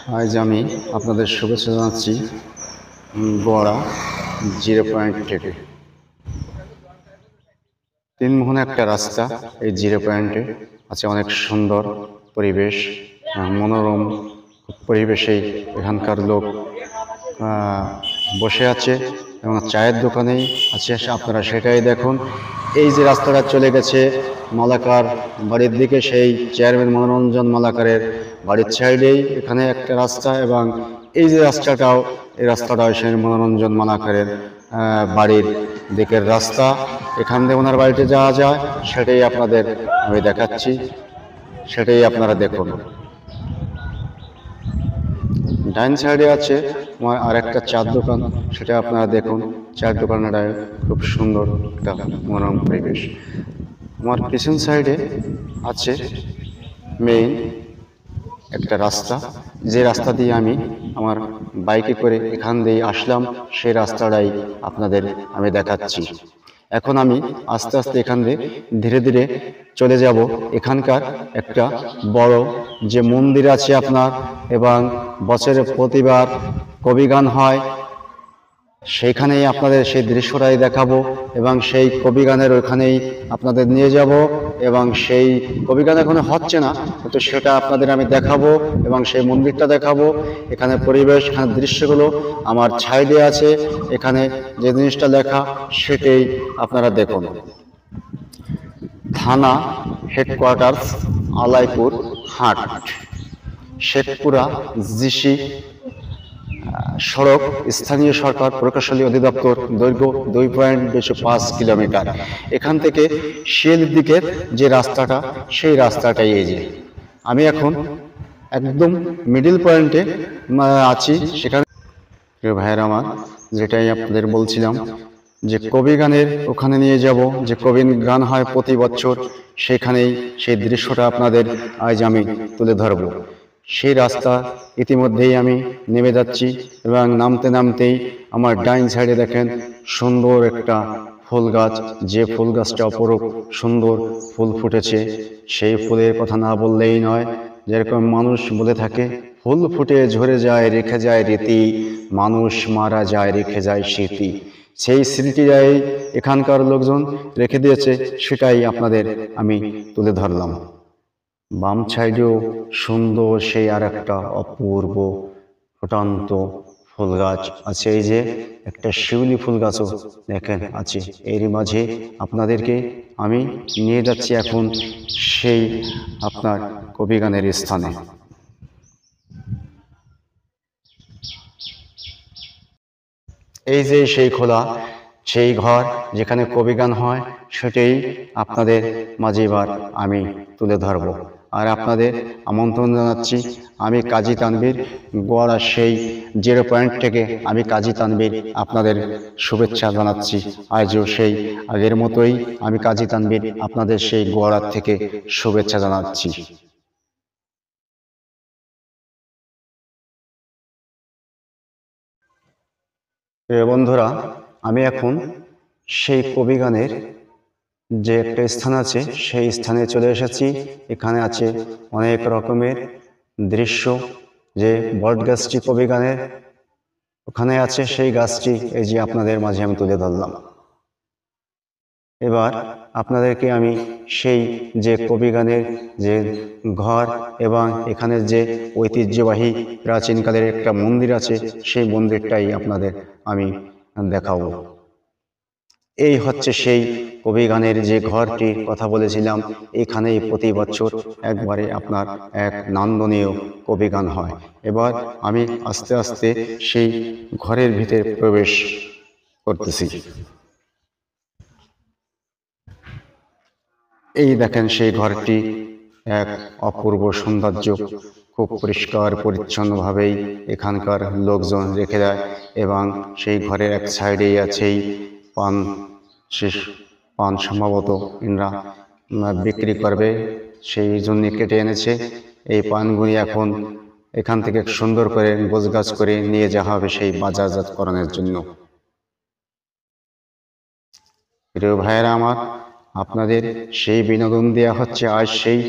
আজ আমি আপনাদের শুভেচ্ছা জানাচ্ছি গোয়াড়া 0 পয়েন্ট থেকে। তিনমোহনা একটা রাস্তা। এই 0 পয়েন্টে আছে অনেক সুন্দর পরিবেশ, মনোরম পরিবেশেই এখানকার লোক বসে আছে এবং চায়ের দোকানেই আছে। আপনারা সেটাই দেখুন। এই যে রাস্তাটা চলে গেছে মালাকার বাড়ির দিকে, সেই চেয়ারম্যান মনোরঞ্জন মালাকারের বাড়ির সাইডেই এখানে একটা রাস্তা, এবং এই যে রাস্তাটাও, এই রাস্তাটাও সেই মনোরঞ্জন মালাকারের বাড়ির দিকের রাস্তা। এখান দিয়ে ওনার বাড়িতে যাওয়া যায়, সেটাই আপনাদের আমি দেখাচ্ছি, সেটাই আপনারা দেখুন। ডাইন সাইডে আছে আর একটা চার দোকান, সেটা আপনারা দেখুন। চার দোকানটা খুব সুন্দর একটা মনোরম পরিবেশ। আমার পিছন সাইডে আছে মেইন একটা রাস্তা, যে রাস্তা দিয়ে আমি আমার বাইকে করে এখান দিয়ে আসলাম, সেই রাস্তাটাই আপনাদের আমি দেখাচ্ছি। এখন আমি আস্তে আস্তে এখান দিয়ে ধীরে ধীরে চলে যাব এখানকার একটা বড় যে মন্দির আছে আপনার, এবং বছরে প্রতিবার কবিগান হয়, সেইখানেই আপনাদের সেই দৃশ্যটাই দেখাবো, এবং সেই কবিগানের ওইখানেই আপনাদের নিয়ে যাব, এবং সেই কবিগান এখনো হচ্ছে না, কিন্তু সেটা আপনাদের আমি দেখাবো, এবং সেই মন্দিরটা দেখাবো। এখানে পরিবেশ, এখানে দৃশ্যগুলো আমার সাইডে আছে, এখানে যে জিনিসটা লেখা সেটাই আপনারা দেখুন। থানা হেডকোয়ার্টার্স আলাইপুর হাট, শেখপুরা জিসি সড়ক, স্থানীয় সরকার প্রকৌশলী অধিদপ্তর, দৈর্ঘ্য 2.5 কিলোমিটার। এখান থেকে শিয়ালির দিকের যে রাস্তাটা, সেই রাস্তাটাই এই যে। আমি এখন একদম মিডিল পয়েন্টে আছি। সেখানে ভাইয়ের আমার, যেটাই আপনাদের বলছিলাম, যে কবি গানের ওখানে নিয়ে যাব, যে কবি গান হয় প্রতি বছর, সেখানেই সেই দৃশ্যটা আপনাদের আজ আমি তুলে ধরব। সেই রাস্তা ইতিমধ্যেই আমি নেমে যাচ্ছি, এবং নামতে নামতেই আমার ডাইন সাইডে দেখেন সুন্দর একটা ফুল গাছ, যে ফুল গাছটা অপরূপ সুন্দর ফুল ফুটেছে। সেই ফুলের কথা না বললেই নয়। যেরকম মানুষ বলে থাকে, ফুল ফুটে ঝরে যায় রেখে যায় রীতি, মানুষ মারা যায় রেখে যায় স্মৃতি। সেই স্মৃতিটাই এখানকার লোকজন রেখে দিয়েছে, সেটাই আপনাদের আমি তুলে ধরলাম। বাম সাইডেও সুন্দর সেই আর একটা অপূর্ব ফুটন্ত ফুল গাছ আছে। এই যে একটা শিউলি ফুল গাছও দেখেন আছে। এর মাঝে আপনাদেরকে আমি নিয়ে যাচ্ছি এখন সেই আপনার কবিগানের স্থানে। এই যে সেই খোলা সেই ঘর যেখানে কবিগান হয়, সেটাই আপনাদের মাঝে এবার আমি তুলে ধরব। আর আপনাদের আমন্ত্রণ জানাচ্ছি, আমি কাজী তানভীর, গোয়াড়া সেই 0 পয়েন্ট থেকে আমি কাজী তানভীর আপনাদের শুভেচ্ছা জানাচ্ছি। আজও সেই আগের মতোই আমি কাজী তানভীর আপনাদের সেই গোয়াড়ার থেকে শুভেচ্ছা জানাচ্ছি। বন্ধুরা, আমি এখন সেই কবিগানের যে একটা স্থান আছে, সেই স্থানে চলে এসেছি। এখানে আছে অনেক রকমের দৃশ্য। যে বট গাছটি কবিগানের ওখানে আছে, সেই গাছটি এই যে আপনাদের মাঝে আমি তুলে ধরলাম। এবার আপনাদেরকে আমি সেই যে কবিগানের যে ঘর, এবং এখানে যে ঐতিহ্যবাহী প্রাচীনকালের একটা মন্দির আছে, সেই মন্দিরটাই আপনাদের আমি দেখাবো। এই হচ্ছে সেই কবিগানের যে ঘরটির কথা বলেছিলাম। এখানেই প্রতি বছর একবারে আপনার এক নান্দনীয় কবিগান হয়। এবার আমি আস্তে আস্তে সেই ঘরের ভিতরে প্রবেশ করতেছি। এই দেখেন সেই ঘরটি এক অপূর্ব সৌন্দর্য, খুব পরিষ্কার পরিচ্ছন্নভাবেই এখানকার লোকজন রেখে দেয়, এবং সেই ঘরের এক সাইডেই আছেই পান। পান সম্ভবত ইনরা বিক্রি করবে, সেই জন্য কেটে এনেছে। এই পানগুলি এখন এখান থেকে সুন্দর করে গোছগাছ করে নিয়ে যাওয়া হবে সেই বাজারজাতকরণের জন্য। প্রিয় ভাইয়েরা আমার, আপনাদের সেই বিনোদন দেওয়া হচ্ছে আজ সেই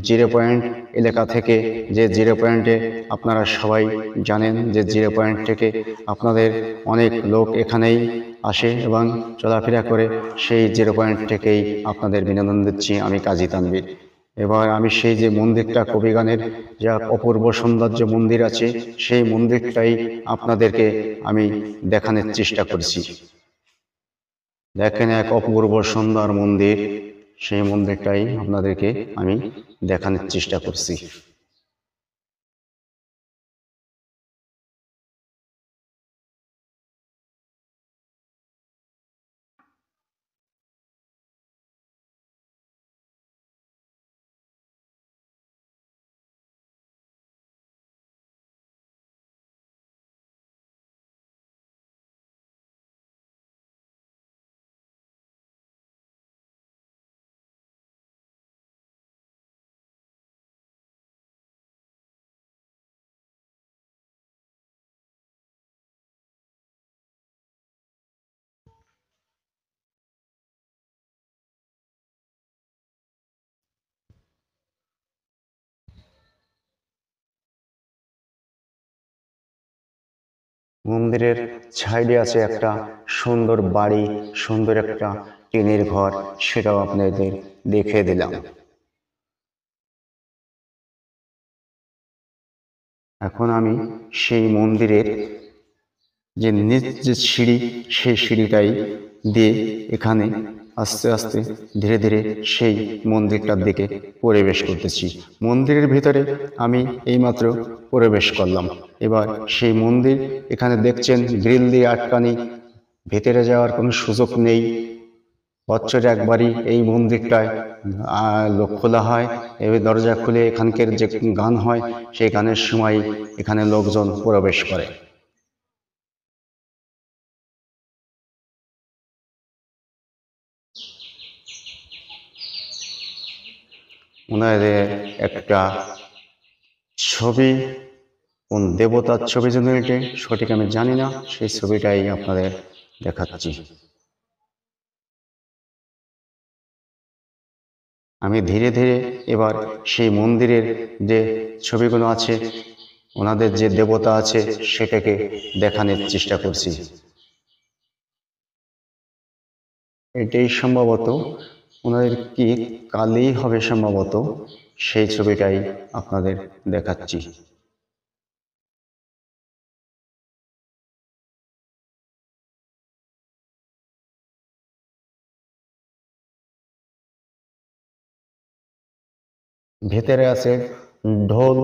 0 পয়েন্ট এলাকা থেকে, যে 0 পয়েন্টে আপনারা সবাই জানেন যে 0 পয়েন্ট থেকে আপনাদের অনেক লোক এখানেই আসে এবং চলাফেরা করে। সেই 0 পয়েন্ট থেকেই আপনাদের বিনোদন দিচ্ছি আমি কাজী তানভীর। এবার আমি সেই যে মন্দিরটা, কবিগানের যা অপূর্ব সৌন্দর্য মন্দির আছে, সেই মন্দিরটাই আপনাদেরকে আমি দেখানোর চেষ্টা করছি। দেখেন, এক অপূর্ব সুন্দর মন্দির, সেই মন্দিরটাই আপনাদেরকে আমি দেখানোর চেষ্টা করছি। মন্দিরের সাইডে আছে একটা সুন্দর বাড়ি, সুন্দর একটা টিনের ঘর, সেটাও আপনাদের দেখিয়ে দিলাম। এখন আমি সেই মন্দিরের যে নিচ যে সিঁড়ি, সেই সিঁড়িটাই দিয়ে এখানে আস্তে আস্তে ধীরে ধীরে সেই মন্দিরটার দিকে প্রবেশ করতেছি। মন্দিরের ভিতরে আমি এইমাত্র প্রবেশ করলাম। এবার সেই মন্দির, এখানে দেখছেন গ্রিল দিয়ে আটকানি, ভেতরে যাওয়ার কোনো সুযোগ নেই। বছরে একবারই এই মন্দিরটায় খোলা হয়। এবার দরজা খুলে এখানকার যে গান হয়, সেই গানের সময় এখানে লোকজন প্রবেশ করে। ওনাদের একটা ছবি, কোন দেবতার ছবি যেন এটি সঠিক আমি জানি না, সেই ছবিটাই আপনাদের দেখাচ্ছি। আমি ধীরে ধীরে এবার সেই মন্দিরের যে ছবিগুলো আছে, ওনাদের যে দেবতা আছে, সেটাকে দেখানোর চেষ্টা করছি। এটাই সম্ভবত ওনাদের কি কালী হবে সম্ভবত, সেই ছবিটাই আপনাদের দেখাচ্ছি। ভেতরে আছে ঢোল,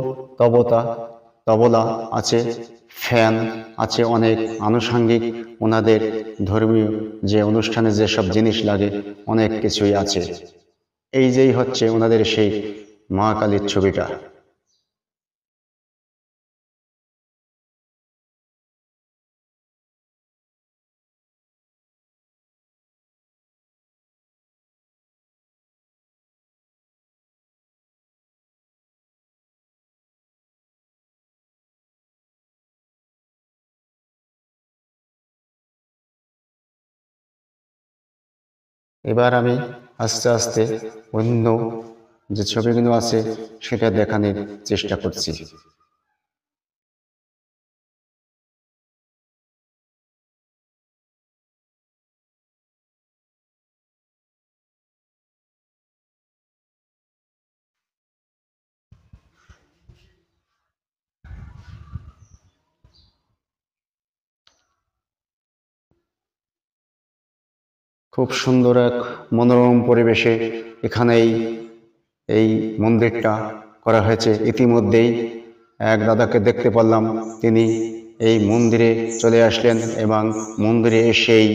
তবলা আছে, ফ্যান আছে, অনেক আনুষঙ্গিক ওনাদের ধর্মীয় যে অনুষ্ঠানে যেসব জিনিস লাগে অনেক কিছুই আছে। এই যেই হচ্ছে ওনাদের সেই মা কালীর ছবিটা। এবার আমি আস্তে আস্তে অন্য যে ছবিগুলো আছে সেটা দেখানোর চেষ্টা করছি। খুব সুন্দর এক মনোরম পরিবেশে এখানেই এই মন্দিরটা করা হয়েছে। ইতিমধ্যেই এক দাদাকে দেখতে পারলাম, তিনি এই মন্দিরে চলে আসলেন এবং মন্দিরে এসেই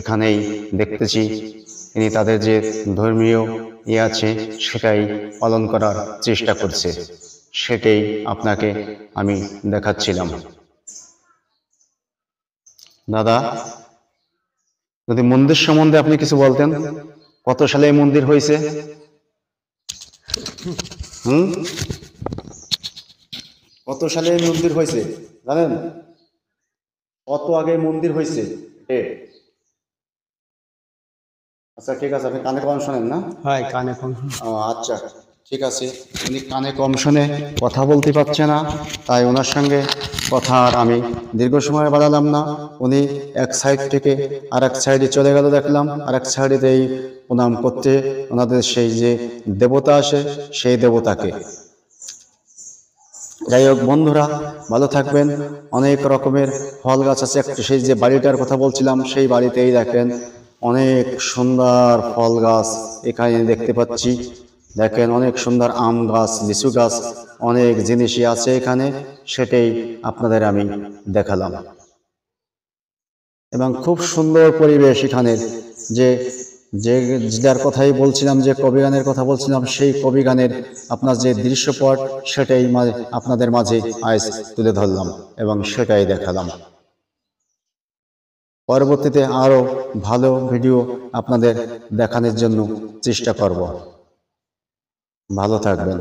এখানেই দেখতেছি তিনি তাদের যে ধর্মীয় আছে সেটাই পালন করার চেষ্টা করছে। সেটাই আপনাকে আমি দেখাচ্ছিলাম। দাদা, যদি মন্দির সম্বন্ধে আপনি কিছু বলতেন, কত সালে এই মন্দির হয়েছে? কত সালে এই মন্দির হয়েছে জানেন? কত আগে মন্দির হয়েছে? আচ্ছা ঠিক আছে, আপনি কানে কম শোনেন না? হয় কানে কম। আচ্ছা ঠিক আছে, উনি কানে কম শুনে কথা বলতে পারছে না, তাই ওনার সঙ্গে কথা আর আমি দীর্ঘ সময় বাড়ালাম না। উনি এক সাইড থেকে আর এক সাইডে চলে গেল দেখলাম, আর এক সাইডেতেই প্রণাম করতে ওনাদের সেই যে দেবতা আসে সেই দেবতাকে। যাই হোক বন্ধুরা, ভালো থাকবেন। অনেক রকমের ফল গাছ আছে, একটা সেই যে বাড়িটার কথা বলছিলাম সেই বাড়িতেই দেখেন অনেক সুন্দর ফল গাছ এখানে দেখতে পাচ্ছি। দেখেন অনেক সুন্দর আম গাছ, লিচু গাছ, অনেক জিনিসই আছে এখানে, সেটাই আপনাদের আমি দেখালাম। এবং খুব সুন্দর পরিবেশ এখানে। যে যে যার কথাই বলছিলাম, যে কবি গানের কথা বলছিলাম, সেই কবি গানের আপনার যে দৃশ্যপট সেটাই আপনাদের মাঝে আজ তুলে ধরলাম এবং সেটাই দেখালাম। পরবর্তীতে আরো ভালো ভিডিও আপনাদের দেখানোর জন্য চেষ্টা করব। ভালো থাকবেন।